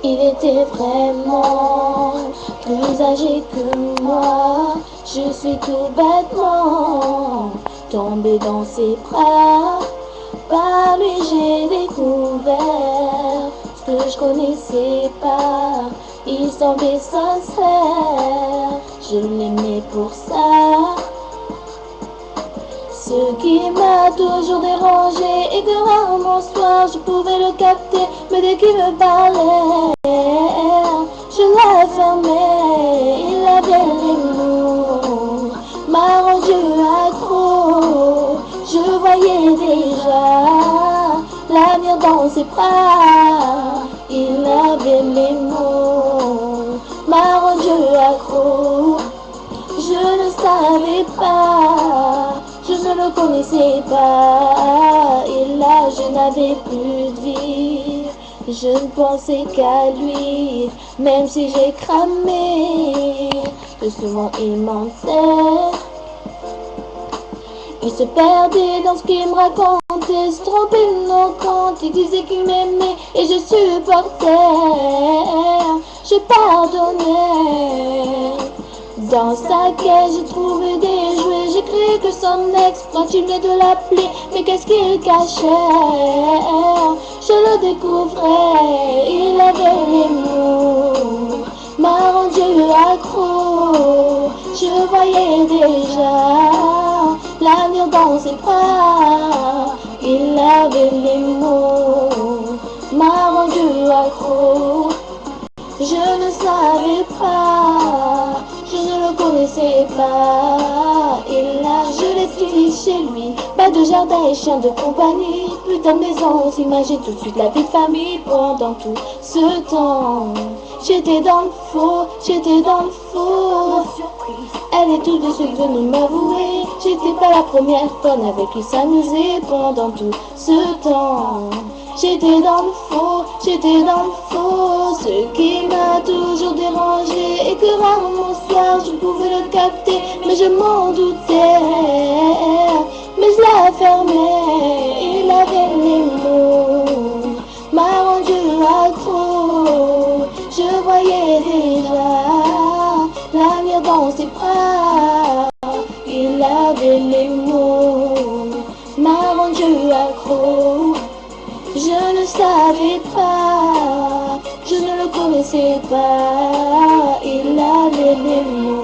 Il était vraiment plus âgé que moi. Je suis tout bêtement tombée dans ses bras. Par lui j'ai découvert ce que je connaissais pas. Il semblait sincère, je l'aimais pour ça. Ce qui m'a toujours dérangé et que rarement soir je pouvais le capter, mais dès qu'il me parlait, je la fermais. Il avait l'amour, m'a rendu accro. Je voyais déjà l'avenir dans ses bras. Il avait les mots, m'a rendu accro. Je ne savais pas, je ne le connaissais pas. Et là je n'avais plus de vie. Je ne pensais qu'à lui, même si j'ai cramé. Que souvent il mentait. Il se perdait dans ce qu'il me racontait, se trompait de nos comptes. Il disait qu'il m'aimait et je supportais. Je pardonnais. Dans sa caisse j'ai trouvé des jouets. J'ai cru que son ex continuait de l'appeler, mais qu'est-ce qu'il cachait? Je le découvrais. Il avait les mots, m'a rendu accro. Je voyais déjà l'avenir dans ses bras. Il avait les mots, m'a rendu accro. Je ne savais pas, je ne le connaissais pas. Et là je l'ai suivi chez lui. Pas de jardin et chien de compagnie. Putain de maison, on s'imagine tout de suite la vie de famille. Pendant tout ce temps, j'étais dans le faux, j'étais dans le faux. Elle est tout de suite venue m'avouer. J'étais pas la première conne avec qui s'amuser. Pendant tout ce temps, j'étais dans le faux, j'étais dans le faux. Ce qui m'a toujours dérangé et que rarement soir je pouvais le capter, mais je m'en doutais. Mais je la fermais, il avait les mots, m'a rendu accro. Je voyais déjà l'avenir dans ses bras. Il avait les mots, m'a rendu accro. Je ne savais pas, je ne le connaissais pas. Il avait les mots.